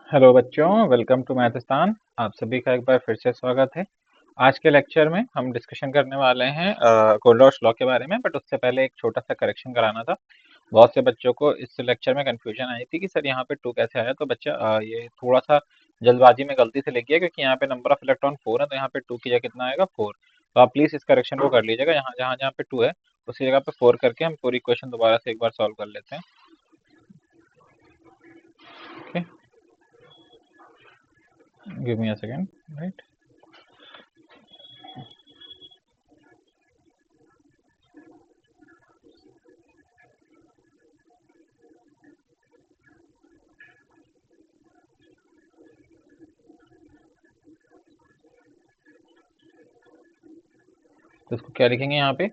Hello बच्चों, welcome to मैथस्तान। आप सभी का एक बार फिर से स्वागत है। आज के लेक्चर में हम डिस्कशन करने वाले हैं कोल्डोर्स लॉ के बारे में, बट उससे पहले एक छोटा सा करेक्शन कराना था। बहुत से बच्चों को इस लेक्चर में कंफ्यूजन आई थी कि सर यहाँ पे 2 कैसे आया। तो बच्चा ये थोड़ा सा जल्दबाजी में गलती से लिख गया, क्योंकि यहाँ पे नंबर ऑफ इलेक्ट्रॉन 4 है, तो यहाँ पे 2 की जगह कितना आएगा 4। तो आप प्लीज इस करेक्शन को कर लीजिएगा। यहाँ जहाँ जहाँ पे 2 है उसी जगह पे 4 करके हम पूरी क्वेश्चन दोबारा से एक बार सॉल्व कर लेते हैं। Okay, give me a second. Right, तो इसको क्या लिखेंगे यहाँ पे,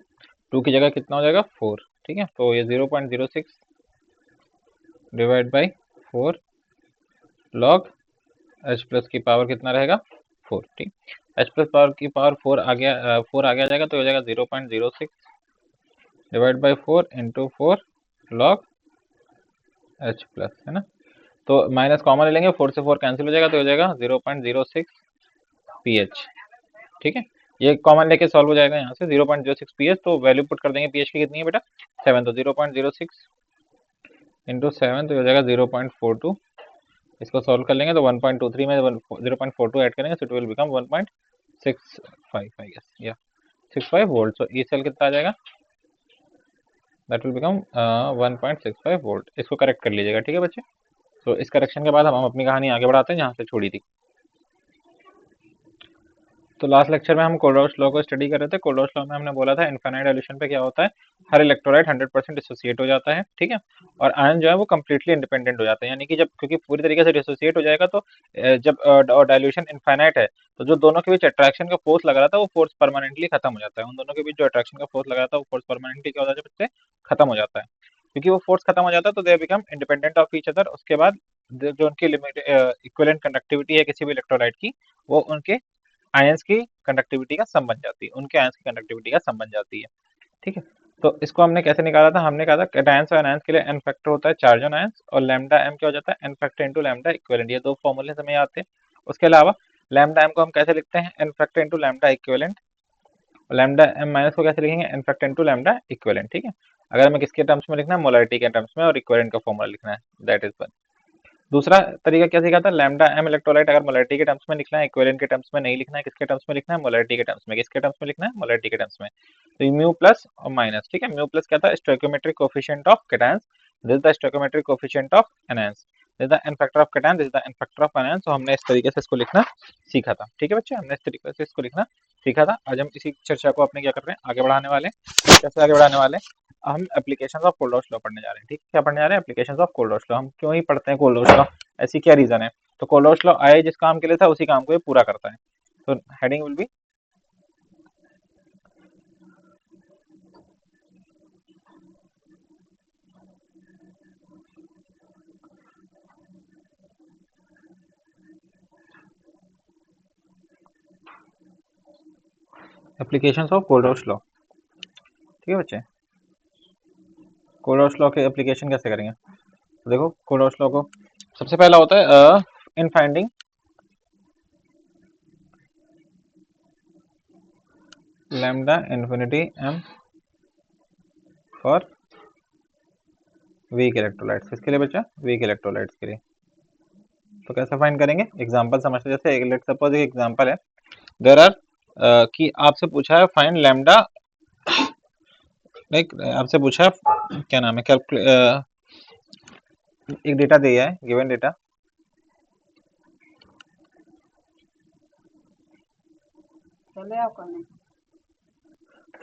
2 की जगह कितना हो जाएगा 4। ठीक है, तो ये 0.06 divide by 4 log H plus की पावर कितना रहेगा 4। ठीक, एच प्लस पावर की पावर 4 आ गया, 4 आगे आ जाएगा तो हो जाएगा 0.06 divide by 4 into 4 log H plus, है ना। तो माइनस कॉमन ले लेंगे, 4 से 4 कैंसिल हो जाएगा तो हो जाएगा 0.06 पी एच। ठीक है, ये कॉमन लेके सॉल्व हो जाएगा यहाँ से 0.06 पी एच। तो वैल्यू पुट कर देंगे, पी एच की कितनी है बेटा 7, तो 0.06 इंटू 7 तो हो जाएगा 0.42। इसको सॉल्व कर लेंगे तो 1.23 में 0.42 ऐड करेंगे, so it will become 1.65 I guess, या 65 वोल्ट। सो ई सेल कितना आ जाएगा, दैट विल बिकम 1.65 वोल्ट। इसको करेक्ट कर लीजिएगा, ठीक है बच्चे। तो इस करेक्शन के बाद हम अपनी कहानी आगे बढ़ाते हैं जहाँ से छोड़ी थी। तो लास्ट लेक्चर में हम कोल्डोर्स लॉ को स्टडी कर रहे थे। कोल्डोर्स लॉ में हमने बोला था इनफाइनाइट सॉल्यूशन पे क्या होता है, हर इलेक्ट्रोलाइट 100% डिसोसिएट हो जाता है। ठीक है, और आयन जो है वो कम्प्लीटली इंडिपेंडेंट हो जाता है, यानी कि जब क्योंकि पूरी तरीके से डिसोसिएट हो जाएगा तो जब डाइल्यूशन इनफाइनाइट है तो जो दोनों के बीच अट्रैक्शन का फोर्स लग रहा था वो फोर्स परमानेंटली खत्म हो जाता है। उन दोनों के बीच जो अट्रैक्शन का फोर्स लग रहा था वो फोर्स परमानेंटली क्या हो जाता है बच्चे, खत्म हो जाता है। क्योंकि वो फोर्स खत्म हो जाता है तो they become independent of each other. उसके बाद जो उनकी लिमिट इक्विवेलेंट कंडक्टिविटी है किसी भी इलेक्ट्रोलाइट की, वो उनके आयंस की कंडक्टिविटी का सम बन जाती है, उनके आयंस की कंडक्टिविटी का सम बन जाती है। ठीक है, तो इसको हमने कैसे निकाला था, हमने कहा था कैटायंस और एनायंस के लिए एन फैक्टर होता है चार्ज ऑन आयंस, और लैम्डा एम क्या हो जाता है N factor into lambda equivalent. ये दो फॉर्मूले हमें याद थे। उसके अलावा लैम्डा एम को हम कैसे लिखते हैं, N factor into lambda equivalent, और लैम्डा एम माइनस को कैसे लिखेंगे, N factor into lambda equivalent. ठीक है, अगर हमें किसके टर्म्स में लिखना है, मोलरिटी के टर्म्स में, और इक्विवेलेंट का फॉर्मूला लिखना है, दैट इज वन। दूसरा तरीका क्या सीखा था, लैम्डा एम इलेक्ट्रोलाइट अगर मोलरिटी के टर्म्स में लिखना है, इक्विवेलेंट के टर्म्स में नहीं लिखना है, किसके टर्म्स में लिखना है, मोलरिटी के टर्म्स में। किसके टर्म्स में लिखना है, मोलरिटी के टर्म्स में। तो म्यू प्लस और माइनस। ठीक है, म्यू प्लस क्या था, stoichiometric coefficient of cations, this is the stoichiometric coefficient of anions, this is the N factor of cation, this is the N factor of anions. तो हमने इस तरीके से इसको लिखना सीखा था। ठीक है बच्चे, हमने इस तरीके से इसको लिखना सीखा था। आज हम इसी चर्चा को अपने क्या कर रहे हैं, आगे बढ़ाने वाले हैं। कैसे आगे बढ़ाने वाले हैं, हम एप्लीकेशंस ऑफ कोल्डोर्स लॉ पढ़ने जा रहे हैं। ठीक है, क्या पढ़ने जा रहे हैं, एप्लीकेशंस ऑफ कोल्डोर्स लॉ। हम क्यों ही पढ़ते हैं कोल्डोर्स लॉ, ऐसी क्या रीजन है। तो कोल्डोर्स लॉ आए जिस काम के लिए था उसी काम को ये पूरा करता है। तो heading will be applications of Kohlrausch's law. ठीक है बच्चे, कोल्डोर्स लॉ के एप्लीकेशन कैसे करेंगे, तो देखो कोल्डोर्स लॉ को सबसे पहला होता है in finding lambda infinity M for weak electrolytes. किसके लिए बच्चा, वीक इलेक्ट्रोलाइट्स के लिए। तो कैसे फाइंड करेंगे, एग्जांपल समझते हैं। जैसे लेट सपोज एक एग्जांपल है, देयर आर कि आपसे पूछा है फाइंड लैम्डा, लाइक आपसे पूछा है क्या नाम है, एक डेटा दिया है, गिवन डेटा।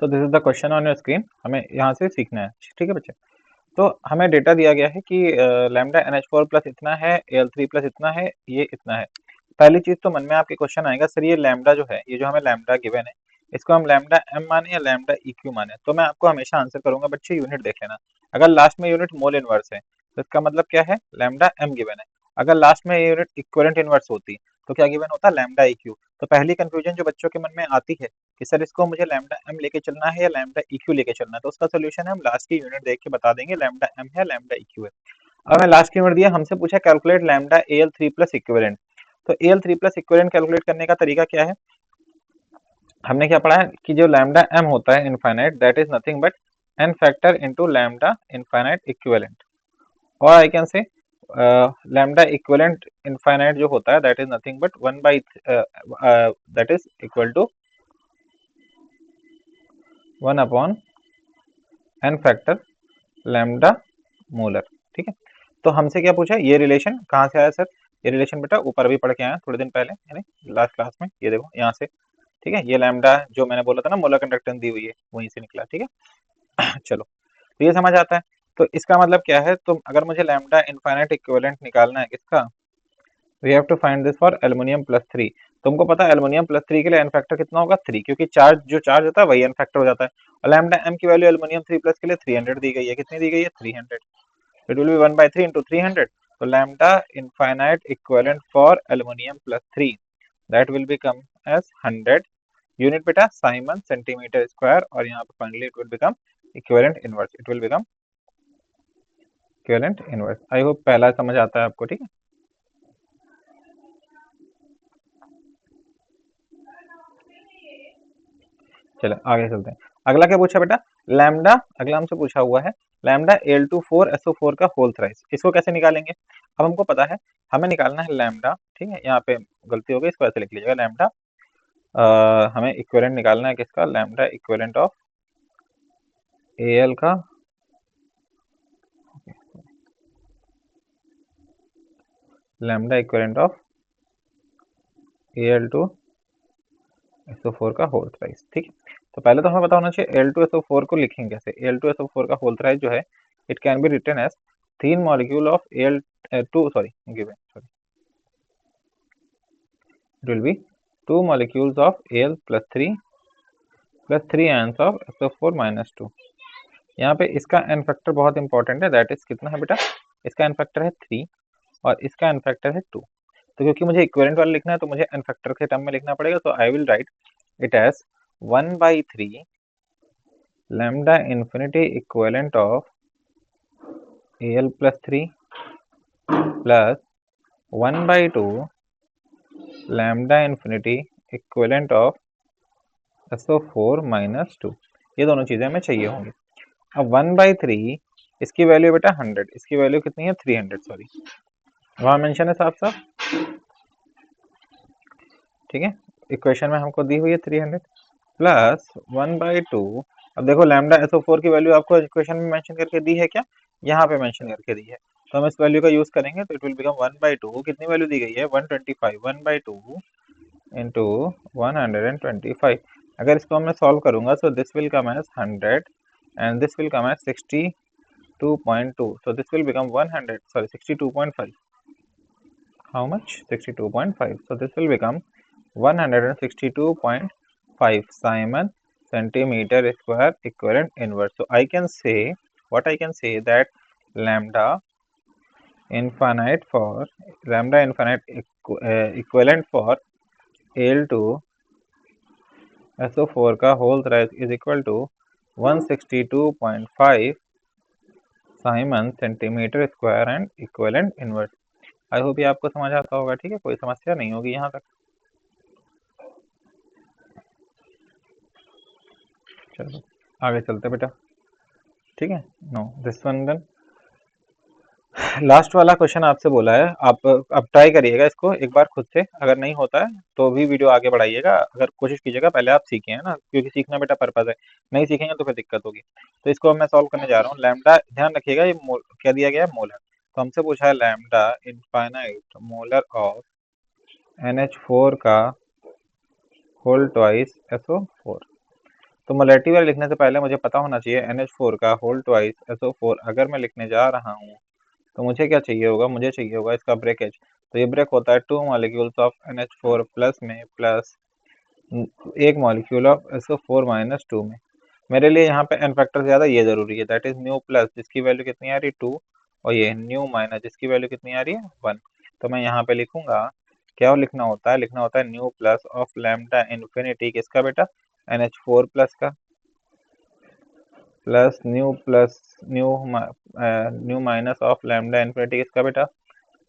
तो this is the question on your screen, हमें यहाँ से सीखना है। ठीक है बच्चे, तो हमें डेटा दिया गया है कि lambda N H four plus इतना है, एल थ्री प्लस इतना है, ये इतना है। पहली चीज तो मन में आपके क्वेश्चन आएगा, सर ये लैम्डा जो है, ये जो हमें लैम्डा गिवन है, इसको हम लैम्डा एम माने या लैम्डा ई क्यू माने। तो मैं आपको हमेशा आंसर करूंगा बच्चे, यूनिट देख लेना। अगर लास्ट में यूनिट मोल इनवर्स है तो इसका मतलब क्या है, लैम्डा एम गिवन है। अगर लास्ट में यूनिट इक्विवेलेंट इनवर्स होती तो क्या गिवन होता, लैम्डा ई क्यू। तो पहली कंफ्यूजन जो बच्चों के मन में आती है कि सर इसको मुझे लैम्डा एम लेके चलना है या लैम्डा ई क्यू लेके चलना है, तो उसका सोल्यूशन हम लास्ट की यूनिट देख के बता देंगे, लैम्डा एम है लैम्डा ई क्यू है। अब हमें लास्ट कीवर्ड दिया, हमसे पूछा calculate lambda AL3 plus equivalent. तो AL3 प्लस इक्विवेलेंट कैलकुलेट करने का तरीका क्या है? हमने क्या पढ़ा है कि जो लैम्डा m होता है infinite, that is nothing but n factor into lambda infinite equivalent. और I can say lambda equivalent infinite जो होता है that is nothing but 1 by that is equal to 1 upon n factor lambda molar. ठीक है, तो हमसे क्या पूछा, ये रिलेशन कहाँ से आया सर? ये रिलेशन बेटा ऊपर भी पढ़ के आया थोड़े दिन पहले, यानी लास्ट क्लास में, ये देखो यहाँ से। ठीक है, ये लैम्डा जो मैंने बोला था ना मोलर कंडक्टेंस दी हुई है, वहीं से निकला। ठीक है चलो, तो ये समझ आता है। तो इसका मतलब क्या है, तो अगर मुझे लैम्डा इनफाइनाइट इक्विवेलेंट निकालना है किसका, we have to find this for aluminium plus 3। तुमको पता है एल्युमिनियम प्लस 3 के लिए एन फैक्टर कितना होगा, 3, क्योंकि चार्ज जो चार्ज होता है वही एन फैक्टर हो जाता है। और लैम्डा एम की वैल्यू एल्युमिनियम 3 प्लस के लिए 300 दी गई है। कितनी दी गई है? 300। It will be 1/3 into 300. So lambda infinite equivalent for aluminum plus 3, that will become as 100 unit beta Simon centimeter square, और यहाँ पे finally it will become equivalent inverse. It will become equivalent inverse. I hope पहला समझ आता है आपको। ठीक है, चलो आगे चलते हैं। अगला क्या पूछा बेटा, लैम्डा, अगला हमसे पूछा हुआ है लैम्डा Al2 4 SO4 का होल थ्राइस। इसको कैसे निकालेंगे? अब हमको पता है हमें निकालना है लैम्डा। ठीक है, यहाँ पे गलती हो गई, इसको ऐसे लिख लीजिएगा लैम्डा। हमें इक्विवेलेंट निकालना है किसका, लैम्डा इक्विवेलेंट ऑफ Al का, लैम्डा इक्विवेलेंट ऑफ Al2SO4 का होल थ्राइस। ठीक है, तो पहले तो हमें पता होना चाहिए Al2SO4 को लिखेंगे कैसे। Al2SO4 का होल थ्राइस जो है, it can be written as 3 molecule of Al2 sorry given sorry it will be 2 molecules of Al plus 3 plus 3 ions of SO4 minus 2। यहाँ पे इसका एन फैक्टर बहुत इंपॉर्टेंट है, दैट इज कितना है बेटा, इसका एन फैक्टर है 3 और इसका एन फैक्टर है 2। तो क्योंकि मुझे इक्विवेलेंट वाला लिखना है तो मुझे एन फैक्टर के टर्म में लिखना पड़ेगा। तो I will write it as 1/3 lambda infinity equivalent of Al plus 3 plus 1/2 lambda infinity equivalent of SO4 minus 2। ये दोनों चीजें हमें चाहिए होंगी। अब 1/3 इसकी वैल्यू बेटा 100, इसकी वैल्यू कितनी है 300 सॉरी, वहां मेंशन है साफ साफ। ठीक है, इक्वेशन में हमको दी हुई है 300 प्लस 1/2। अब देखो लैम्डा SO4 की वैल्यू आपको इक्वेशन में मेंशन करके दी है क्या, यहाँ पे मेंशन करके दी है। तो हम इस वैल्यू का यूज करेंगे तो इट विल बिकम 1/2, कितनी वैल्यू दी गई है 125, 1/2 इंटू 125। अगर इसको मैं सॉल्व करूंगा तो this will come as 100 and this will come as 62.2, so this will become 100 sorry 62.5, how much 62.5, so this will become 162.5 Simon centimeter square equivalent inverse. So I can say, what I can say, that lambda infinite for lambda infinite equivalent for Al2 SO4 का whole thrice is equal to 162.5 siemens centimetre square and equivalent inverse. I hope ये आपको समझ आता होगा। ठीक है, कोई समस्या नहीं होगी यहाँ तक। चलो आगे चलते बेटा। ठीक है, no this one then last वाला क्वेश्चन आपसे बोला है, आप अब ट्राई करिएगा इसको एक बार खुद से, अगर नहीं होता है तो भी वीडियो आगे बढ़ाइएगा। अगर कोशिश कीजिएगा पहले आप सीखे है ना, क्योंकि सीखना बेटा पर्पज है, नहीं सीखेंगे तो फिर दिक्कत होगी। तो इसको अब मैं सॉल्व करने जा रहा हूँ। लैम्डा, ध्यान रखिएगा ये क्या दिया गया है, मोलर। तो हमसे पूछा है lambda infinite molar of NH4 का होल ट्वाइस SO4। तो मोलैरिटी वाले लिखने से पहले मुझे पता होना चाहिए NH4 का होल ट्वाइस SO4 अगर मैं लिखने जा रहा हूँ तो मुझे क्या चाहिए होगा, मुझे चाहिए होगा इसका ब्रेकेज। तो ये ब्रेक होता है 2 मॉलिक्यूल्स ऑफ NH4 प्लस में plus 1 molecule of SO4 minus 2 में। मेरे लिए यहाँ पे एन फैक्टर से ज़्यादा ये ज़रूरी है, दैट इज न्यू प्लस जिसकी वैल्यू कितनी आ रही है 2, और ये न्यू माइनस जिसकी वैल्यू कितनी आ रही है 1। तो मैं यहाँ पे लिखूंगा, क्या लिखना होता है, लिखना होता है new plus of lambda infinity किसका बेटा, NH4 प्लस का, plus new minus of lambda infinity किसका बेटा,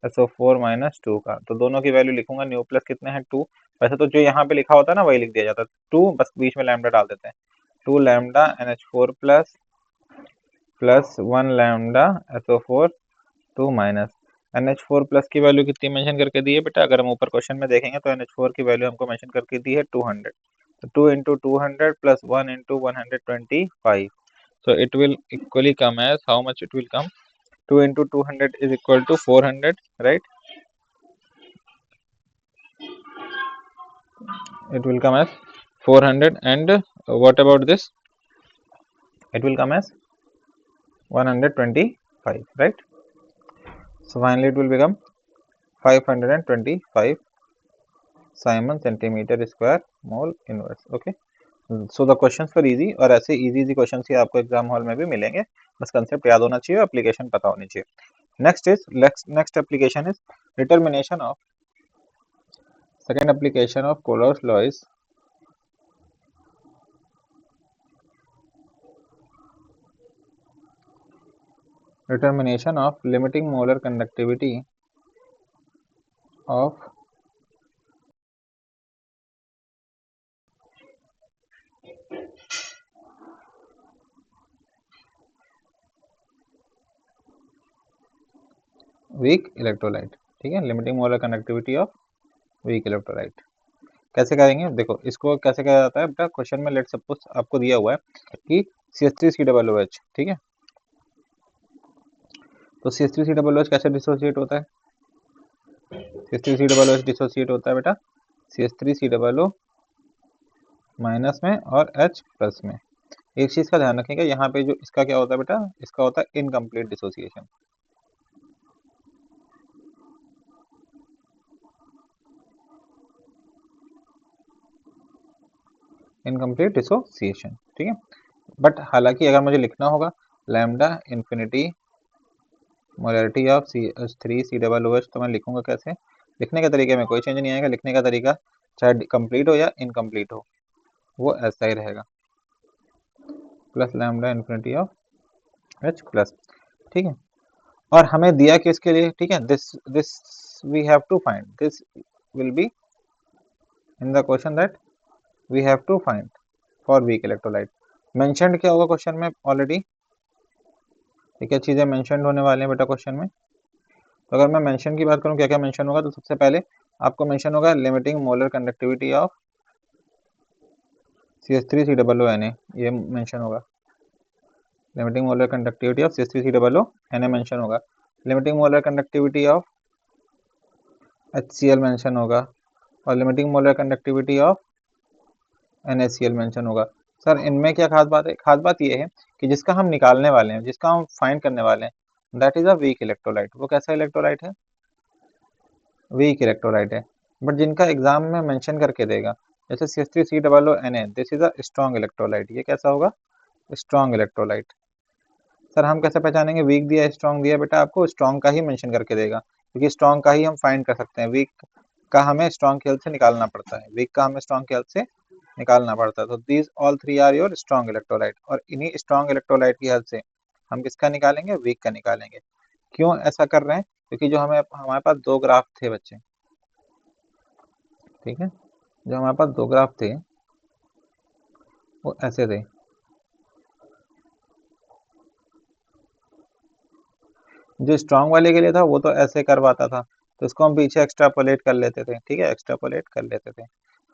SO4 माइनस 2 का। तो दोनों की वैल्यू लिखूंगा, न्यू प्लस कितने हैं 2, वैसे तो जो यहाँ पे लिखा होता है ना वही लिख दिया जाता है 2, बस बीच में लैम्डा डाल देते हैं, 2 lambda NH4 plus plus 1 lambda SO4 2 minus. NH4 plus की वैल्यू कितनी मेंशन करके दी है बेटा, अगर हम ऊपर क्वेश्चन में देखेंगे तो NH4 की वैल्यू हमको मेंशन करके दी है 200, तो 2 into 200 plus 1 into 125, so it will equally come as how much it will come, 2 into 200 is equal to 400, right? It will come as 400, and what about this, it will come as 125, right? So finally it will become 525 Simon centimeter square mole inverse. Okay, so the questions were easy, और ऐसे easy questions ही आपको exam hall में भी मिलेंगे, बस concept याद होना चाहिए, एप्लीकेशन पता होनी चाहिए। Next application is determination of, second application of Color's law is determination of limiting molar conductivity of weak electrolyte। ठीक है, limiting molar conductivity of weak electrolyte कैसे करेंगे, देखो इसको कैसे किया जाता है बेटा, क्वेश्चन में लेट सपोज आपको दिया हुआ है कि CH3COOH, ठीक है, तो CH3COOH कैसे डिसोसिएट होता है, CH3COOH डिसोसिएट होता है बेटा CH3COO माइनस में और H प्लस में। एक चीज का ध्यान रखेंगे, यहाँ पे जो इसका क्या होता है बेटा, इसका होता है इनकम्प्लीट डिसोसिएशन, इनकम्प्लीट डिसोसिएशन, ठीक है। बट हालांकि अगर मुझे लिखना होगा lambda infinity molarity of CH3COOH, तो मैं लिखूंगा कैसे, लिखने के तरीके में कोई चेंज नहीं आएगा, लिखने का तरीका चाहे कंप्लीट हो या इनकम्प्लीट हो वो ऐसा ही रहेगा, plus lambda infinity of H plus, ठीक है। और हमें दिया किसके लिए, ठीक है, this we have to find, this will be in the question that we have to find for weak electrolyte. Mentioned क्या होगा क्वेश्चन में ऑलरेडी, ठीक है, चीजें मेंशनड होने वाले हैं बेटा क्वेश्चन में। तो अगर मैं मेंशन की बात करूं क्या क्या मेंशन होगा, तो सबसे पहले आपको मेंशन होगा limiting molar conductivity of CH3COONA, ये मेंशन होगा, limiting molar conductivity of CH3COONA mention होगा, limiting molar conductivity of HCl mention होगा, और limiting molar conductivity of NaCl mention होगा। सर इनमें क्या खास बात है, खास बात ये है कि जिसका हम निकालने वाले हैं, जिसका हम फाइंड करने वाले हैं, that is a weak electrolyte. वो कैसा इलेक्ट्रोलाइट है, वीक इलेक्ट्रोलाइट है। बट जिनका एग्जाम में मेंशन करके देगा, जैसे CH3COONA, this is a strong electrolyte, ये कैसा होगा, स्ट्रॉन्ग इलेक्ट्रोलाइट। सर हम कैसे पहचानेंगे, वीक दिया स्ट्रॉन्ग दिया, बेटा आपको स्ट्रॉन्ग का ही मेंशन करके देगा, क्योंकि स्ट्रॉन्ग का ही हम फाइंड कर सकते हैं, वीक का हमें स्ट्रॉन्ग की हेल्प से निकालना पड़ता है, वीक का हमें स्ट्रॉन्ग की हेल्प से निकालना पड़ता है। तो these all three are your strong electrolyte, और इन्हीं स्ट्रॉन्ग इलेक्ट्रोलाइट की हेल्प से हम किसका निकालेंगे, वीक का निकालेंगे। क्यों ऐसा कर रहे हैं, क्योंकि जो हमारे पास दो ग्राफ थे बच्चे, ठीक है, जो हमारे पास दो ग्राफ थे वो ऐसे थे, जो स्ट्रॉन्ग वाले के लिए था वो तो ऐसे करवाता था, तो इसको हम पीछे एक्स्ट्रापोलेट कर लेते थे, ठीक है, एक्स्ट्रापोलेट कर लेते थे।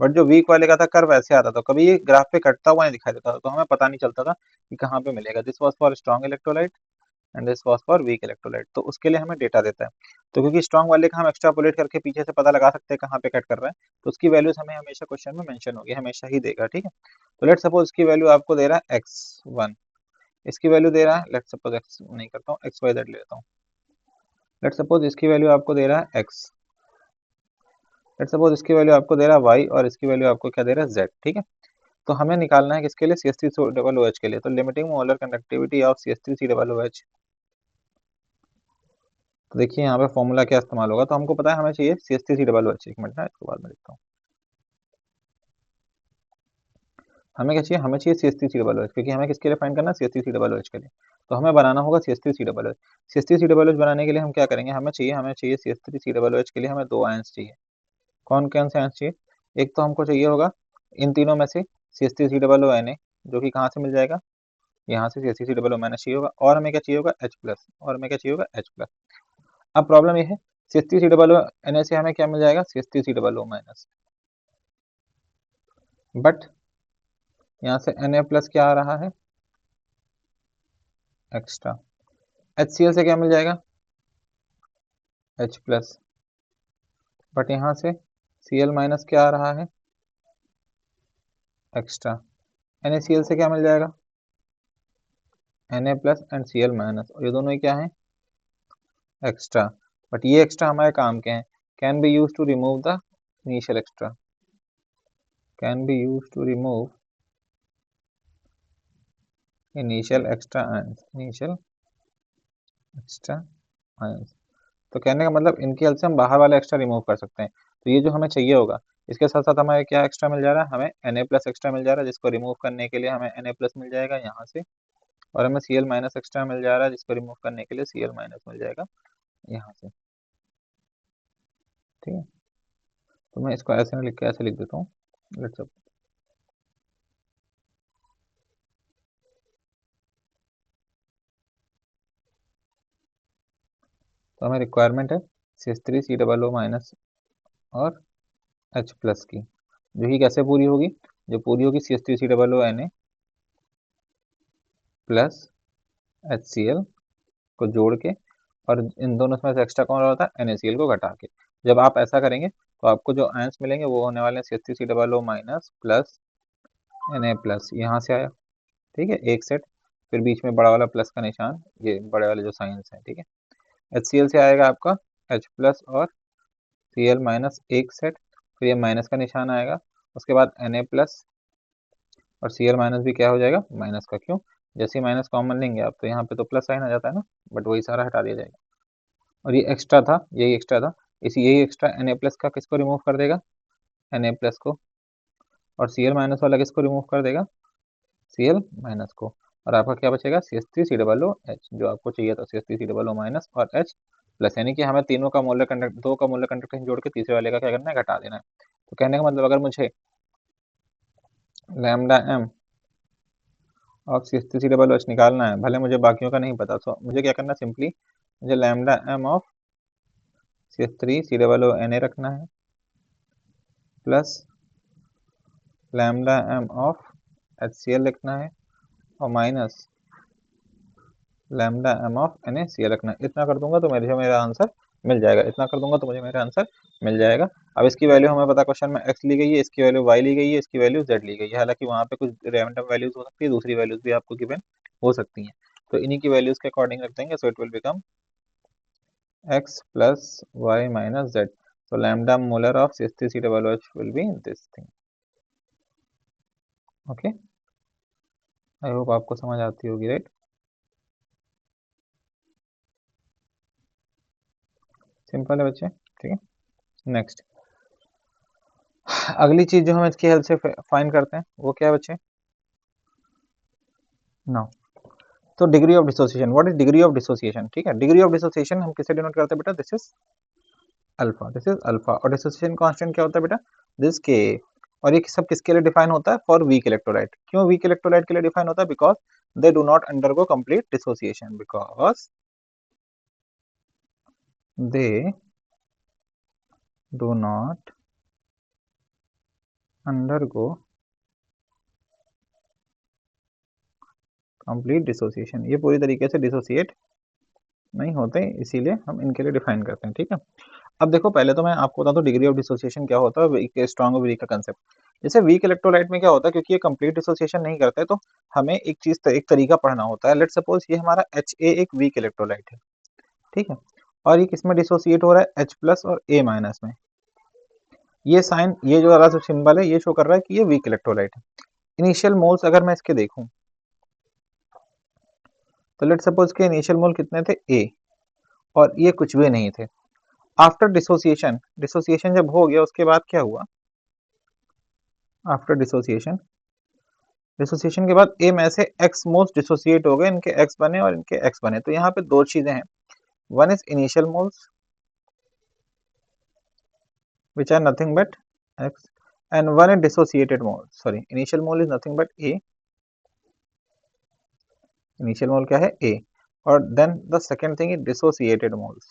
बट जो वीक वाले का था कर्व ऐसे आता था, कभी ये ग्राफ पे कटता हुआ नहीं दिखाई देता था, तो हमें पता नहीं चलता था कि कहाँ पे मिलेगा, this was for strong electrolyte and this was for weak electrolyte. तो उसके लिए हमें डेटा देता है, तो क्योंकि स्ट्रॉन्ग वाले का हम एक्स्ट्रापोलेट करके पीछे से पता लगा सकते हैं कहाँ पे कट कर रहा है, तो उसकी वैल्यूज हमें हमेशा क्वेश्चन में मेंशन होगी, हमेशा ही देगा, ठीक है। तो लेट सपोज इसकी वैल्यू आपको दे रहा है x1, इसकी वैल्यू दे रहा है, लेट सपोज x नहीं करता हूँ, XYZ ले लेता हूँ, लेट सपोज इसकी वैल्यू आपको दे रहा है x, लेट सपोज इसकी वैल्यू आपको दे रहा है y, और इसकी वैल्यू आपको क्या दे रहा है z, ठीक है। तो हमें निकालना है किसके लिए, CH3COOH के लिए, तो limiting molar conductivity of CH3COOH। तो देखिए यहाँ पे फॉर्मूला क्या इस्तेमाल होगा, तो हमको पता है हमें चाहिए CH3COOH, एक मिनट ना इसके बाद में लिखता हूँ, हमें क्या चाहिए, हमें चाहिए CH3COOH, क्योंकि हमें किसके लिए फाइंड करना है, CH3COOH के लिए। तो हमें बनाना होगा CH3COOH। CH3COOH बनाने के लिए हम क्या करेंगे, हमें चाहिए CH3COOH के लिए हमें दो आयंस चाहिए। कौन कौन से आयंस चाहिए, एक तो हमको चाहिए होगा इन तीनों में से CH3COONA, जो कि कहाँ से मिल जाएगा, यहाँ से CH3COO- चाहिए होगा, और हमें क्या चाहिए होगा H+, और हमें क्या चाहिए होगा H+। अब प्रॉब्लम ये है, CH3COONA से हमें क्या मिल जाएगा, CH3COO-, बट यहाँ से Na+ क्या आ रहा है, एक्स्ट्रा। HCl से क्या मिल जाएगा, H+, बट यहाँ से Cl- क्या आ रहा है, एक्स्ट्रा। NaCl से क्या मिल जाएगा, Na+ एंड Cl-, और ये दोनों ही क्या है, एक्स्ट्रा। बट ये एक्स्ट्रा हमारे काम के हैं, can be use to remove the initial extra, can be use to remove initial extra ions, initial extra ions. तो कहने का मतलब इनकी हेल्प से हम बाहर वाले एक्स्ट्रा रिमूव कर सकते हैं। तो ये जो हमें चाहिए होगा, इसके साथ साथ हमें क्या एक्स्ट्रा मिल जा रहा है, हमें Na+ एक्स्ट्रा मिल जा रहा है, जिसको रिमूव करने के लिए हमें Na+ मिल जाएगा यहाँ से, और हमें Cl- एक्स्ट्रा मिल जा रहा है, जिसको रिमूव करने के लिए Cl- मिल जाएगा यहाँ से। ठीक है, तो मैं इसको ऐसे नहीं लिख के ऐसे लिख देता हूँ, लेट्स सपोज। तो हमें रिक्वायरमेंट है CH3COO- और H+ की, जो कि कैसे पूरी होगी, जो पूरी होगी CH3COONA प्लस HCl को जोड़ के, और इन दोनों में से एक्स्ट्रा कौन होता है, NaCl को घटा के। जब आप ऐसा करेंगे तो आपको जो आयंस मिलेंगे वो होने वाले हैं CH3COO- प्लस Na+, यहाँ से आया, ठीक है, एक सेट, फिर बीच में बड़ा वाला प्लस का निशान, ये बड़े वाले जो साइंस हैं, ठीक है। HCl से आएगा आपका H+ और Cl- एक सेट, फिर ये माइनस का निशान आएगा, उसके बाद Na+ और Cl- भी क्या हो जाएगा, माइनस का, क्यों, जैसे ही माइनस कॉमन लेंगे आप तो यहाँ पे तो प्लस साइन आ जाता है ना, बट वही सारा हटा दिया जाएगा। और ये एक्स्ट्रा था, यही एक्स्ट्रा था, इसी यही एक्स्ट्रा Na+ का किसको रिमूव कर देगा, Na+ को, और Cl- वाला किसको रिमूव कर देगा, Cl- को, और आपका क्या बचेगा, CH3COOH, जो आपको चाहिए था, CH3COO- और H+, यानी कि हमें तीनों का मूल्य कंडक्ट, दो का मूल्य कंडक्टेंस जोड़ के तीसरे वाले का क्या करना है, घटा देना है। तो कहने का मतलब अगर मुझे लैम्डा m ऑफ CH3COOH निकालना है, भले मुझे बाकियों का नहीं पता, तो मुझे क्या करना है, सिंपली मुझे लैम्डा m ऑफ CH3COONA रखना है, plus lambda m of HCl लिखना है, और minus lambda m of NaCl रखना है। इतना कर दूंगा तो मेरा आंसर मिल जाएगा, इतना कर दूंगा तो मुझे मेरा आंसर मिल जाएगा। अब इसकी वैल्यू हमें पता, क्वेश्चन में x ली गई है, इसकी वैल्यू y ली गई है, इसकी वैल्यू z ली गई है। हालांकि वहाँ पे कुछ रैंडम वैल्यूज हो सकती है, दूसरी वैल्यूज भी आपको गिवन हो सकती हैं, तो इन्हीं की वैल्यूज के अकॉर्डिंग रख देंगे। सो it will become x plus y minus z, so lambda molar of CH3COOH will be this thing। Okay, I hope आपको समझ आती होगी, राइट। सिंपल है बच्चे, ठीक है। नेक्स्ट, अगली चीज जो हम इसकी हेल्प से फाइंड करते हैं वो क्या है बच्चे, नाउ, तो degree of dissociation, what is degree of dissociation, ठीक है। डिग्री ऑफ डिसोसिएशन हम किससे डिनोट करते हैं बेटा, this is alpha, this is alpha, और डिसोसिएशन कांस्टेंट क्या होता है बेटा, दिस के। और ये सब किसके लिए डिफाइन होता है, फॉर वीक इलेक्ट्रोलाइट। क्यों वीक इलेक्ट्रोलाइट के लिए डिफाइन होता है, because they do not undergo complete dissociation, because they do not undergo complete dissociation, ये पूरी तरीके से डिसोसिएट नहीं होते, इसीलिए हम इनके लिए डिफाइन करते हैं, ठीक है। अब देखो, पहले तो मैं आपको बता दूं डिग्री ऑफ डिसोसिएशन क्या होता है, वीक स्ट्रॉन्ग और वीक का कंसेप्ट। जैसे वीक इलेक्ट्रोलाइट में क्या होता है, क्योंकि ये कंप्लीट डिसोसिएशन नहीं करता है, तो हमें एक चीज, एक तरीका पढ़ना होता है। लेट सपोज ये हमारा Ha एक वीक इलेक्ट्रोलाइट है, ठीक है, और ये किसमें डिसोसिएट हो रहा है, H+ और A- में। ये साइन, ये जो वाला जो सिंबल है, ये शो कर रहा है कि ये वीक इलेक्ट्रोलाइट है। इनिशियल मोल्स अगर मैं इसके देखूं, तो लेट सपोज के इनिशियल मोल कितने थे, A, और ये कुछ भी नहीं थे। आफ्टर डिसोसिएशन, डिसोसिएशन जब हो गया उसके बाद क्या हुआ, आफ्टर डिसोसिएशन डिसोसिएशन के बाद ए में से एक्स मोल्स डिसोसिएट हो गए, इनके एक्स बने और इनके एक्स बने। तो यहाँ पे दो चीजें हैं, one is initial moles which are nothing but x, and one is dissociated mole. Sorry, initial mole is nothing but a, initial mole क्या है a, और then the second thing is dissociated moles.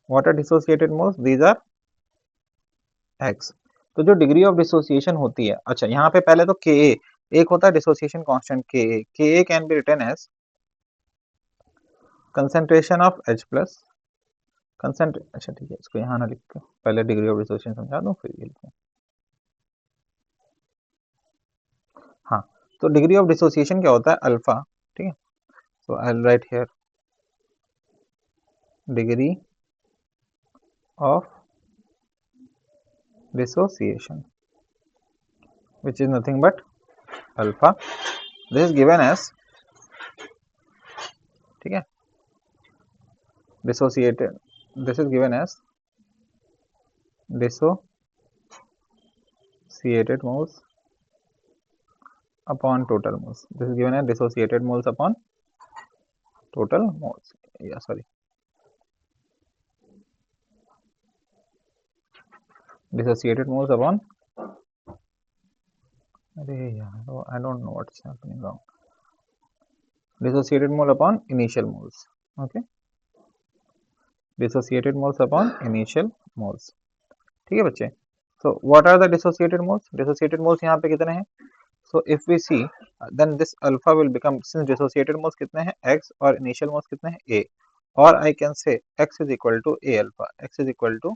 What are dissociated moles? These are x. तो जो degree of dissociation होती है, अच्छा यहाँ पे पहले तो Ka, एक होता है dissociation constant Ka can be written as concentration of H plus अच्छा ठीक है, इसको यहाँ ना लिख के पहले डिग्री ऑफ डिसोसिएशन समझा दूं फिर ये लिखूं। हाँ, तो डिग्री ऑफ डिसोसिएशन क्या होता है? अल्फा, ठीक है। So I'll write here degree of dissociation, which is nothing but alpha. This is given as, ठीक है, dissociated. This is given as dissociated moles upon total moles. This is given as dissociated moles upon total moles. Yeah, sorry. Dissociated moles upon. I don't know what's happening wrong. Dissociated mole upon initial moles. Okay. Dissociated moles upon initial moles. ठीक है बच्चे। So what are the dissociated moles? Dissociated moles यहाँ पे कितने हैं? So if we see, then this alpha will become, since dissociated moles कितने हैं? X, और initial moles कितने हैं? A, or I can say X is equal to A alpha. X is equal to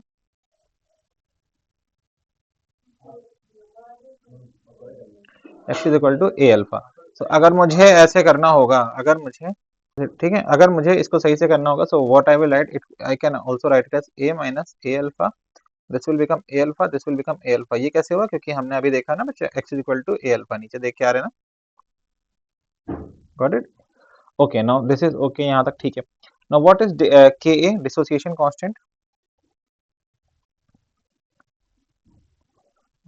A alpha. So अगर मुझे ऐसे करना होगा, अगर मुझे, ठीक है, अगर मुझे इसको सही से करना होगा, so what I will write it, I can also write it as A minus A alpha. This will become A alpha, this will become A alpha. ये कैसे हुआ? क्योंकि हमने अभी देखा ना बच्चे, X is equal to A alpha, नीचे देख के आ रहे हैं ना? Got it? Okay, now this is okay, यहाँ तक ठीक है। Now what is Ka, dissociation constant?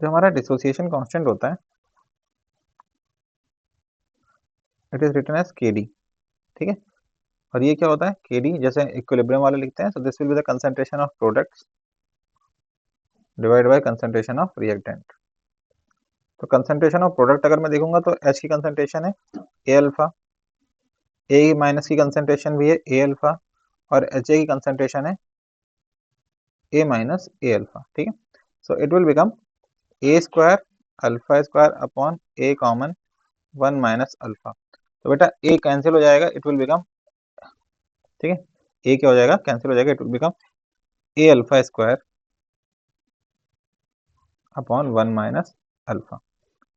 जो हमारा dissociation constant होता है, it is written as Kd, ठीक है। और ये क्या होता है? Kd जैसे इक्विलिब्रियम वाले लिखते हैं, so this will be the concentration of products divided by concentration of reactant. तो concentration of product अगर मैं देखूंगा तो H की concentration है A अल्फा, A माइनस की concentration भी है A अल्फा, और HA की concentration है A माइनस A अल्फा, ठीक है। So it will become A square alpha square upon A common 1 minus alpha. तो बेटा A कैंसिल हो जाएगा, इट विल बिकम, ठीक है, A क्या हो जाएगा? कैंसिल हो जाएगा, it will become A alpha square upon 1 minus alpha,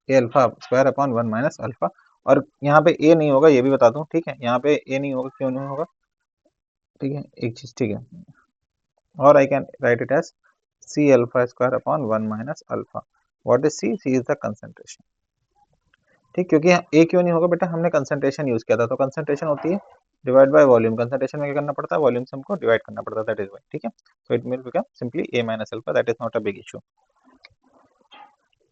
A alpha square upon 1 minus alpha. और यहाँ पे A नहीं होगा, ये भी बता दूं, ठीक है, यहाँ पे A नहीं होगा, क्यों नहीं होगा? ठीक है, एक चीज, ठीक है, और I can write it as C alpha square upon 1 minus alpha. What is C? C is the concentration, ठीक, क्योंकि A क्यों नहीं होगा बेटा? हमने कंसंट्रेशन यूज किया था, तो कंसंट्रेशन होती है डिवाइड बाय वॉल्यूम, कंसंट्रेशन में क्या करना पड़ता है? वॉल्यूम से हमको डिवाइड करना पड़ता है, दैट इज व्हाई, ठीक है। So it will become simply A minus alpha, that is not a big issue.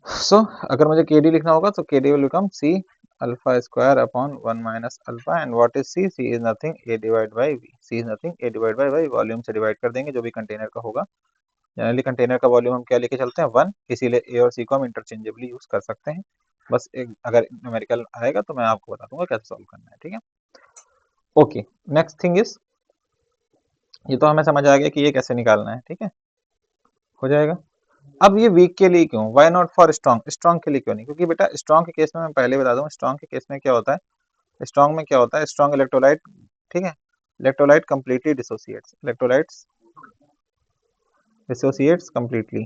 So अगर मुझे KD लिखना होगा तो KD will become C alpha square upon 1 minus alpha, and what is C? C is nothing A divide by V, C is nothing A divide by V, volume से divide कर देंगे जो भी कंटेनर का होगा। जनरली कंटेनर का volume हम क्या लेके चलते हैं? 1, इसीलिए A और C को हम इंटरचेंजेबली यूज कर सकते हैं। बस एक अगर न्यूमेरिकल आएगा तो मैं आपको बता दूंगा कैसे सॉल्व करना है, ठीक है। ओके, नेक्स्ट थिंग इज, ये तो हमें समझ आ गया कि ये कैसे निकालना है, ठीक है, हो जाएगा। अब ये वीक के लिए क्यों? Why not for strong? Strong के लिए क्यों नहीं? क्योंकि बेटा स्ट्रॉन्ग के केस में मैं पहले बता दूं, स्ट्रॉन्ग के केस में क्या होता है? स्ट्रॉन्ग में क्या होता है? स्ट्रॉन्ग इलेक्ट्रोलाइट, ठीक है, electrolyte completely dissociates, electrolytes dissociates completely,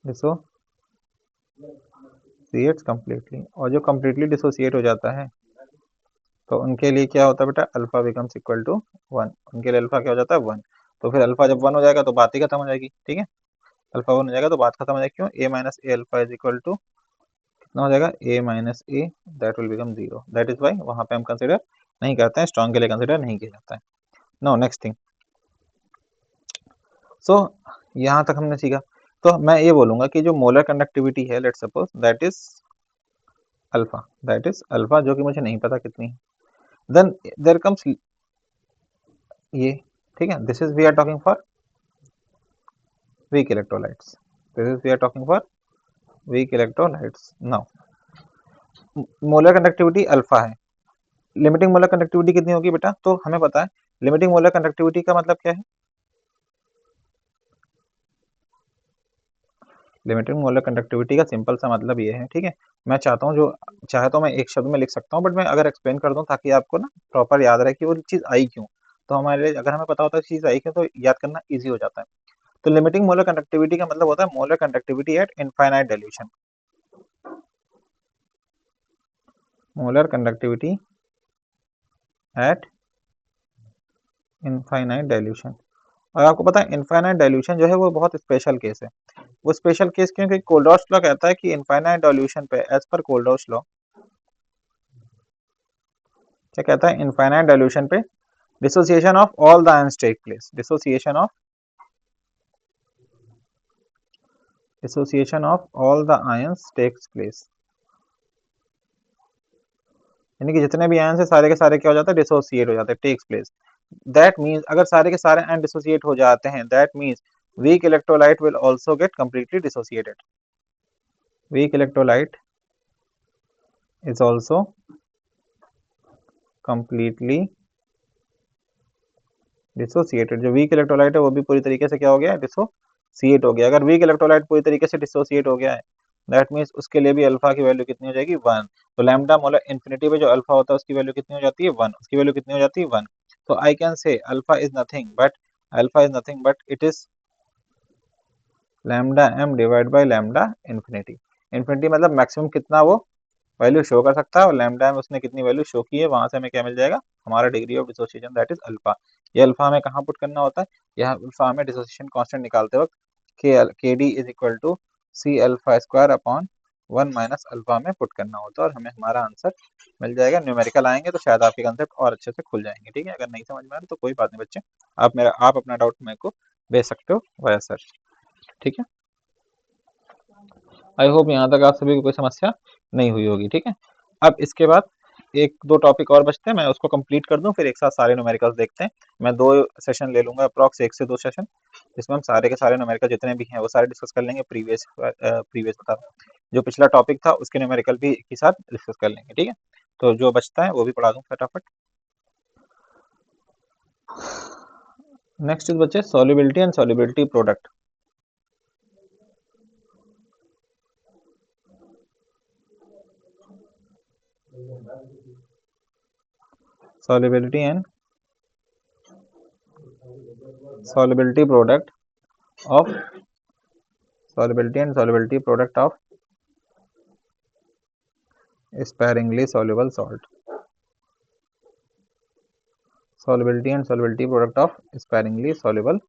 dissociates completely, और जो कंप्लीटली डिसोसिएट हो जाता है तो उनके लिए क्या होता है बेटा? अल्फा बिकम्स इक्वल टू 1, उनके लिए अल्फा क्या हो जाता है? 1। तो फिर अल्फा जब 1 हो जाएगा तो बात ही खत्म हो जाएगी, ठीक है, अल्फा 1 हो जाएगा तो बात खत्म हो जाएगी। क्यों? A minus A alpha is equal to कितना हो जाएगा? A minus A, that will become 0, that is why वहां पे हम कंसिडर नहीं करते हैं, स्ट्रॉन्ग के लिए कंसिडर नहीं किया जाता है। नो, नेक्स्ट थिंग, सो यहाँ तक हमने सीखा, तो मैं ये बोलूंगा कि जो मोलर कंडक्टिविटी है, let's suppose that is alpha, that is alpha, जो कि मुझे नहीं पता कितनी है। देन देयर कम्स ये, ठीक है, this is we are talking for weak electrolytes, this is we are talking for weak electrolytes. Now molar conductivity alpha है, लिमिटिंग मोलर कंडक्टिविटी कितनी होगी बेटा? तो हमें पता है लिमिटिंग मोलर कंडक्टिविटी का मतलब क्या है। लिमिटिंग मोलर कंडक्टिविटी का सिंपल सा मतलब ये है, ठीक है। मैं चाहता हूँ, जो चाहे तो मैं एक शब्द में लिख सकता हूँ, बट मैं अगर एक्सप्लेन कर दूं ताकि आपको ना प्रॉपर याद रहे कि वो चीज आई क्यों, तो हमारे लिए अगर हमें पता होता है चीज आई क्यों तो याद करना इजी हो जाता है। तो लिमिटिंग मोलर कंडक्टिविटी का मतलब होता है molar conductivity eight infinite dilution, molar conductivity eight infinite dilution. और आपको पता है इनफाइनाइट डाइल्यूशन जो है वो बहुत स्पेशल केस है। वो स्पेशल केस क्योंकि कोल्डरॉस लॉ कहता है कि इनफाइनाइट डाइल्यूशन पे एज पर कोल्डरॉस लॉ क्या कहता है, इनफाइनाइट डाइल्यूशन पे dissociation of all the ions take place, dissociation of all the ions takes place, यानी कि जितने भी आयन है सारे के सारे क्या हो जाते हैं, डिसोसिएट हो जाते हैं, टेक्स प्लेस। दैट मीन्स अगर सारे के सारे आयन डिसोसिएट हो जाते हैं, that means weak electrolyte will also get completely dissociated, weak electrolyte is also completely dissociated. जो वीक इलेक्ट्रोलाइट है वो भी पूरी तरीके से क्या हो गया, डिसोसिएट हो गया। अगर वीक इलेक्ट्रोलाइट पूरी तरीके से डिसोसिएट हो गया है, दैट मीन्स उसके लिए भी अल्फा की वैल्यू कितनी हो जाएगी, 1। तो लैम्डा मोलर इन्फिनिटी पे जो अल्फा होता है उसकी वैल्यू कितनी हो जाती है, 1। उसकी वैल्यू कितनी हो जाती है, 1। तो I can say alpha is nothing but it is lambda M divide by lambda infinity. Infinity मतलब मैक्सिमम कितना वो वैल्यू शो कर सकता है, और लैम्डा में उसने कितनी वैल्यू शो की है, वहां से हमें क्या मिल जाएगा, हमारा degree of dissociation, that is alpha. ये अल्फा हमें कहाँ पुट करना होता है, यह अल्फा हमें डिसोसिएशन कांस्टेंट निकालते वक्त K D is equal to C alpha square upon 1 minus alpha में पुट करना होता है, और हमें हमारा आंसर मिल जाएगा। न्यूमेरिकल आएंगे तो शायद आपके कंसेप्ट और अच्छे से खुल जाएंगे, ठीक है। अगर नहीं समझ में आ रहा तो कोई बात नहीं बच्चे, आप अपना डाउट मेरे को भेज सकते हो वाया सर, ठीक है। आई होप यहाँ तक आप सभी को कोई समस्या नहीं हुई होगी, ठीक है। अब इसके बाद एक दो टॉपिक और बचते हैं, मैं उसको कंप्लीट कर दूं, फिर एक साथ सारे न्यूमेरिकल्स देखते हैं। मैं 2 सेशन ले लूंगा, अप्रॉक्स 1 से 2 सेशन, जिसमें हम सारे के सारे न्यूमेरिकल जितने भी हैं वो सारे डिस्कस कर लेंगे। प्रीवियस बता रहा हूं, जो पिछला टॉपिक था उसके न्यूमेरिकल भी एक ही साथ डिस्कस कर लेंगे, ठीक है। तो जो बचता है वो भी पढ़ा दूं फटाफट। नेक्स्ट इज बच्चे solubility and solubility product. solubility and solubility product of solubility product of sparingly soluble salt, solubility and solubility product of sparingly soluble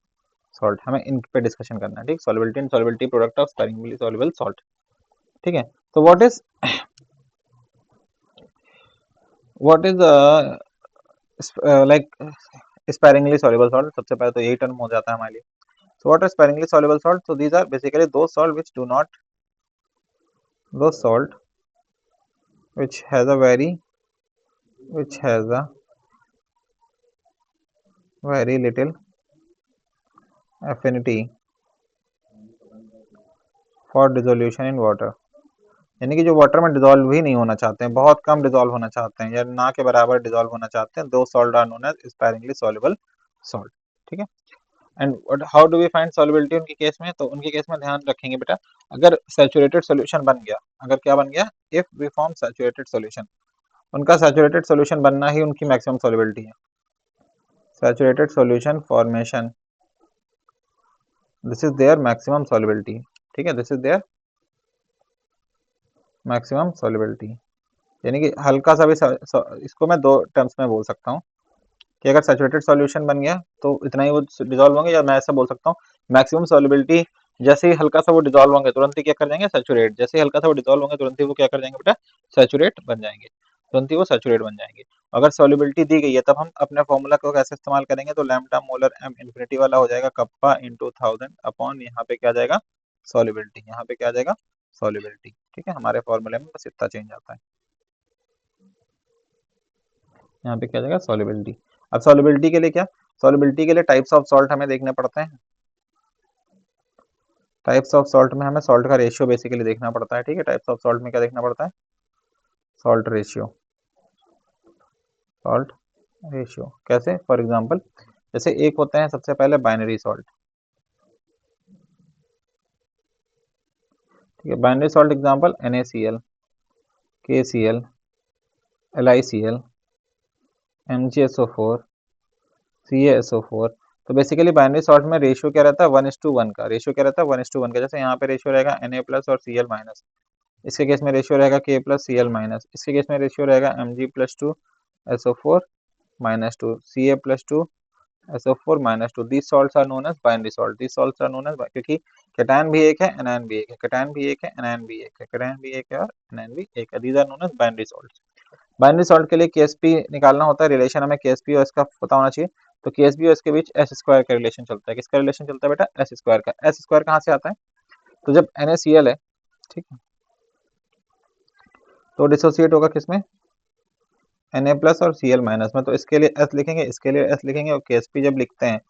salt, हमें इन पे डिस्कशन करना है, ठीक। solubility and solubility product of sparingly soluble salt, ठीक है। तो what is like sparingly soluble salt, सबसे पहले तो यही टर्म हो जाता है हमारे लिए। so what is sparingly soluble salt? so these are basically those salt which do not those salt which has a very little affinity for dissolution in water, यानी कि जो वाटर में डिजोल्व ही नहीं होना चाहते हैं, बहुत कम डिजोल्व होना चाहते हैं या ना के बराबर डिजोल्व होना चाहते हैं, दो salt are known as sparingly soluble salt, ठीक है। And how do we find solubility उनके केस में? तो उनके केस में ध्यान रखेंगे बेटा, अगर सैचुरेटेड सॉल्यूशन बन गया, अगर क्या बन गया, if we form saturated solution, उनका सैचुरेटेड सॉल्यूशन बनना ही उनकी मैक्सिमम सॉल्युबिलिटी है। Saturated solution formation, this is their maximum solubility, ठीक है, this is their maximum solubility. यानी कि हल्का सा भी इसको मैं दो टर्म्स में बोल सकता हूँ कि अगर सैचुरेटेड सॉल्यूशन बन गया तो इतना ही वो डिजोल्व होंगे, या मैं ऐसा बोल सकता हूँ मैक्सिमम सॉल्युबिलिटी, जैसे ही हल्का सा वो डिजोल्व होंगे तुरंत ही क्या कर जाएंगे, सैचुरेट। जैसे ही हल्का सा वो डिजोल्व होंगे तुरंत ही वो क्या कर जाएंगे बेटा, सैचुरेट बन जाएंगे, तुरंत ही वो सैचुरेट बन जाएंगे। अगर सॉल्युबिलिटी दी गई है तब हम अपने फॉर्मूला को कैसे इस्तेमाल करेंगे, तो लैम्डा मोलर एम इन्फिनिटी वाला हो जाएगा कप्पा इंटू 1000 अपॉन यहाँ पे क्या आ जाएगा, सॉल्युबिलिटी, यहाँ पे क्या आ जाएगा, सॉल्युबिलिटी, ठीक है। हमारे फॉर्मूले में बस इतना चेंज आता है। यहाँ पे क्या आ जाएगा, सॉल्युबिलिटी। अब सॉल्युबिलिटी के लिए क्या, सॉल्युबिलिटी के लिए टाइप्स ऑफ सॉल्ट हमें देखने पड़ते हैं। टाइप्स ऑफ सॉल्ट में हमें सॉल्ट का रेशियो बेसिकली देखना पड़ता है, ठीक है। टाइप्स ऑफ सॉल्ट में क्या देखना पड़ता है, सॉल्ट रेशियो। सॉल्ट रेशियो कैसे, फॉर एग्जांपल जैसे एक होते हैं सबसे पहले बाइनरी सॉल्ट, ठीक है। Binary salt example NaCl, KCl, LiCl, MgSO4, CaSO4। तो बेसिकली बाइनरी सॉल्ट में रेशियो क्या रहता है, 1:1 का। रेशियो क्या रहता है, 1:1 का। जैसे यहाँ पे रेशियो रहेगा Na प्लस और Cl माइनस, इसके केस में रेशियो रहेगा K प्लस Cl माइनस, इसके केस में रेशियो रहेगा Mg plus 2 SO4 minus 2 Ca plus 2 SO4 minus 2। These salts are known as binary salt. These salts are known as, क्योंकि cation भी एक है, एनायन भी एक है, कैटायन भी एक है, एनायन भी एक है, कैटायन भी एक है और एनायन भी एक है। These are known as binary salts. Binary salt के लिए KSP निकालना होता है, रिलेशन हमें KSP और इसका पता होना चाहिए। तो KSP और इसके बीच S स्क्वायर का रिलेशन चलता है। किसका रिलेशन चलता है बेटा, S स्क्वायर का। S स्क्वायर कहाँ से आता है, तो जब NaCl है, ठीक है, तो डिसोसिएट होगा किसमें, Na प्लस और Cl माइनस में। तो इसके लिए S लिखेंगे, इसके लिए S लिखेंगे, और KSP जब लिखते हैं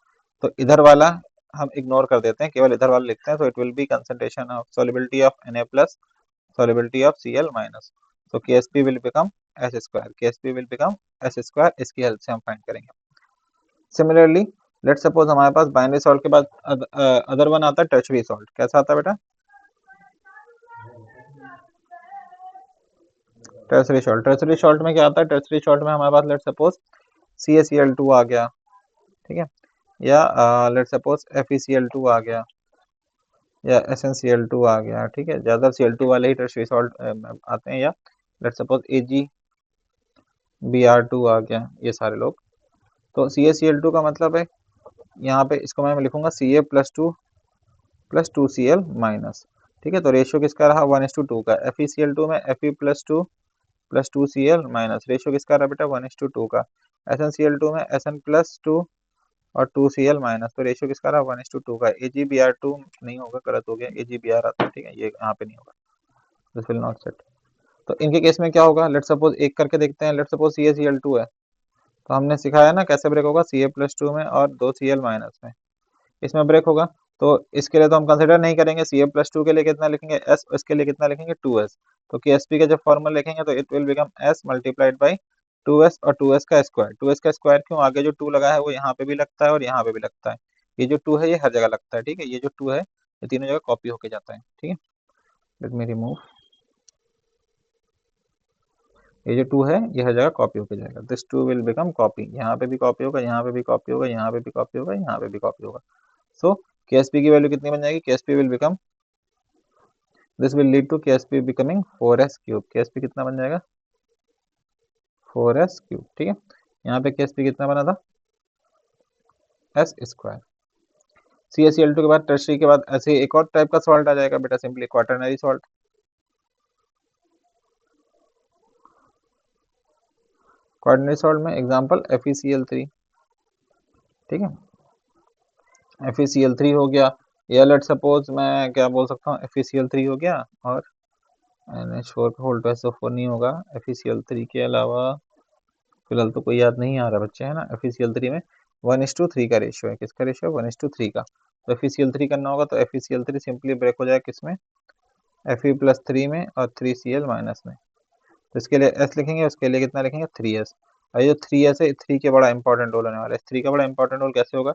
तो इधर वाला हम इग्नोर कर देते हैं, केवल इधर वाला लिखते हैं। तो it will be concentration of solubility of Na plus, solubility of Cl minus, so KSP will become S square, KSP will become S square, इसकी हेल्प से हम फाइंड करेंगे। सिमिलरली लेट सपोज हमारे पास बाइनरी सॉल्ट के बाद other one आता है tertiary salt. कैसा आता है बेटा, टर्शरी सॉल्ट। टर्शरी सॉल्ट में क्या आता है, टर्शरी सॉल्ट में हमारे पास लेट सपोज CaCl2 आ गया, ठीक है, या लेट सपोज FeCl2 आ गया, या SnCl2 आ गया, ठीक है। ज्यादा Cl2 वाले ही टर्शरी सॉल्ट आते हैं, या लेट सपोज AgBr2 आ गया, ये सारे लोग। तो CaCl2 का मतलब है, यहाँ पे इसको मैं लिखूंगा Ca प्लस 2Cl माइनस, ठीक है। तो रेशियो किसका रहा, 1:2 का। FeCl2 में Fe plus 2Cl minus, ratio किसका रहा बेटा, 1:2 का। SnCl2 में Sn प्लस 2 और 2Cl माइनस, तो रेशियो किसका रहा, 1:2 का। Ag Br2 नहीं होगा, गलत हो गया, Ag Br आता है, ठीक है, ये यहाँ पे नहीं होगा, दिस विल नॉट सेट। तो इनके केस में क्या होगा, लेट सपोज एक करके देखते हैं। लेट सपोज CaCl2 है, तो हमने सिखाया ना कैसे ब्रेक होगा, Ca प्लस 2 में और 2Cl माइनस में, इसमें ब्रेक होगा। तो इसके लिए तो हम कंसिडर नहीं करेंगे। Ca प्लस 2 के लिए कितना लिखेंगे, S, इसके लिए कितना लिखेंगे, 2S। तो KSP का जब फॉर्मूला लिखेंगे तो it will become S multiplied by 2S, और 2S का स्क्वायर। 2S का स्क्वायर क्यों, आगे जो 2 लगा है वो यहाँ पे भी लगता है और यहाँ पे भी लगता है। ये जो 2 है ये हर जगह लगता है, ठीक है। ये जो 2 है ये तीनों जगह कॉपी होके जाता है, ठीक है। लेट मी रिमूव, ये जो 2 है ये हर जगह कॉपी होके जाएगा। दिस 2 विल बिकम कॉपी, यहाँ पे भी कॉपी होगा, यहाँ पे भी कॉपी होगा, यहाँ पे भी कॉपी होगा, यहाँ पे भी कॉपी होगा। सो KSP की वैल्यू कितनी बन जाएगी, KSP will become, this will lead to KSP becoming 4s cube. KSP कितना बन जाएगा, 4s क्यूब, ठीक है। यहाँ पे KSP कितना बना था, S स्क्वायर। CaCl2 के बाद टर्शरी के बाद ऐसे एक और टाइप का सॉल्ट आ जाएगा बेटा, simply quaternary salt. Quaternary salt में एग्जांपल FeCl3, ठीक है। FeCl3 हो गया, या लेट सपोज मैं क्या बोल सकता हूँ, FeCl3 हो गया, और NH4 होल्ड पे SO4 नहीं होगा। FeCl3 के अलावा फिलहाल तो कोई याद नहीं आ रहा बच्चे, है ना। FeCl3 में 1:3 का रेशियो है, किसका रेशियो है, 1:3 का। तो FeCl3 करना होगा तो FeCl3 सिंपली ब्रेक हो जाएगा किसमें, Fe प्लस 3 में और 3Cl माइनस में। तो इसके लिए S लिखेंगे, उसके लिए कितना लिखेंगे, 3S। और ये जो 3S है, 3 के बड़ा इंपॉर्टेंट रोल होने वाला है। 3 का बड़ा इंपॉर्टेंट रोल कैसे होगा,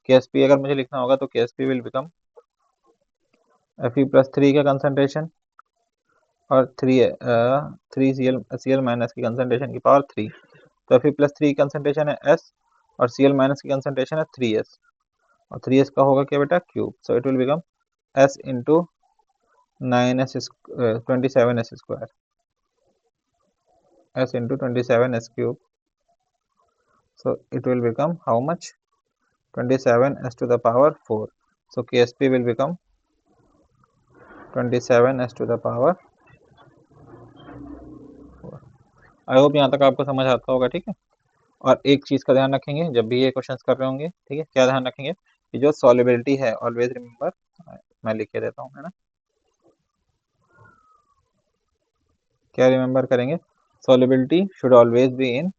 KSP अगर मुझे लिखना होगा तो KSP will become Fe plus 3 का कंसंट्रेशन और 3Cl माइनस की कंसंट्रेशन की पावर 3। तो Fe प्लस 3 की कंसंट्रेशन है S, और Cl माइनस की कंसंट्रेशन है 3S, और 3S का होगा क्या बेटा, cube. So it will become S into 9S 27S square, S into 27S cube. So it will become how much, 27s to the power 4. So KSP will become 27s to the power 4। I hope यहाँ तक आपको समझ आता होगा, ठीक है। और एक चीज का ध्यान रखेंगे जब भी ये क्वेश्चंस कर रहे होंगे, ठीक है, क्या ध्यान रखेंगे कि जो सॉल्युबिलिटी है, ऑलवेज रिमेंबर, मैं लिख के देता हूँ, है ना, क्या रिमेंबर करेंगे, solubility should always be in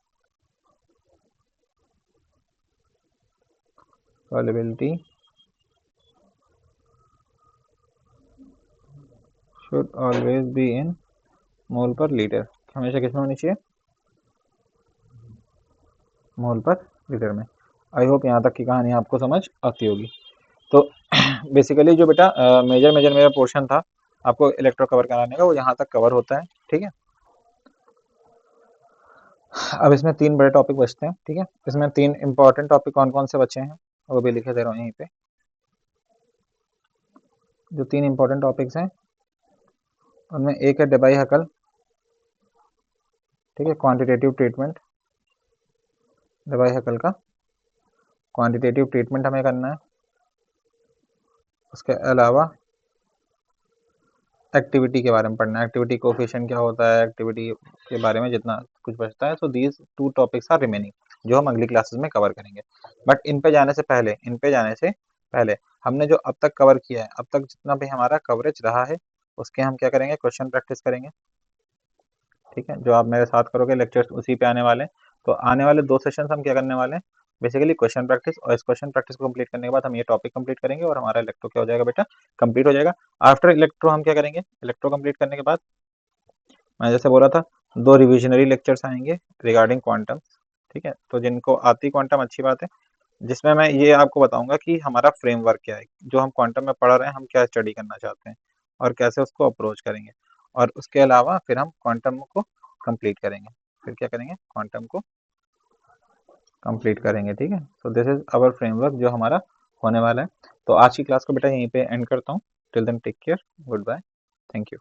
solubility should always be in मोल पर लीटर, हमेशा किसमें होनी चाहिए, मोल पर लीटर में। आई होप यहाँ तक की कहानी आपको समझ आती होगी। तो बेसिकली जो बेटा मेजर मेरा पोर्शन था आपको इलेक्ट्रो कवर कराने का, वो यहाँ तक कवर होता है, ठीक है। अब इसमें 3 बड़े टॉपिक बचते हैं, ठीक है। इसमें 3 इंपॉर्टेंट टॉपिक कौन कौन से बचे हैं वो भी लिखे दे रहा हूँ यहीं पे। जो 3 इंपॉर्टेंट टॉपिक्स हैं उनमें एक है डेबाई हकल, ठीक है, क्वांटिटेटिव ट्रीटमेंट, डेबाई हकल का क्वांटिटेटिव ट्रीटमेंट हमें करना है। उसके अलावा एक्टिविटी के बारे में पढ़ना है, एक्टिविटी कोफिशिएंट क्या होता है, एक्टिविटी के बारे में जितना कुछ बचता है। So these 2 topics are remaining, जो हम अगली क्लासेस में कवर करेंगे। बट इन पे जाने से पहले हमने जो अब तक कवर किया है, अब तक जितना भी हमारा कवरेज रहा है, उसके हम क्या करेंगे, क्वेश्चन प्रैक्टिस करेंगे, ठीक है। जो आप मेरे साथ करोगे लेक्चर्स उसी पे आने वाले हैं। तो आने वाले 2 सेशंस हम क्या करने वाले हैं, बेसिकली क्वेश्चन प्रैक्टिस, और इस क्वेश्चन प्रैक्टिस को कंप्लीट करने के बाद हम ये टॉपिक कंप्लीट करेंगे और हमारा इलेक्ट्रो क्या हो जाएगा बेटा, कंप्लीट हो जाएगा। आफ्टर इलेक्ट्रो हम क्या करेंगे, इलेक्ट्रो कंप्लीट करने के बाद मैं जैसे बोला था 2 रिविजनरी लेक्चर्स आएंगे रिगार्डिंग क्वांटम, ठीक है। तो जिनको आती क्वांटम अच्छी बात है, जिसमें मैं ये आपको बताऊंगा कि हमारा फ्रेमवर्क क्या है, जो हम क्वांटम में पढ़ रहे हैं, हम क्या स्टडी करना चाहते हैं और कैसे उसको अप्रोच करेंगे। और उसके अलावा फिर हम क्वांटम को कंप्लीट करेंगे, फिर क्या करेंगे, क्वांटम को कंप्लीट करेंगे, ठीक है। So this is our framework जो हमारा होने वाला है। तो आज की क्लास को बेटा यहीं पे एंड करता हूँ। Till then take care, goodbye, thank you.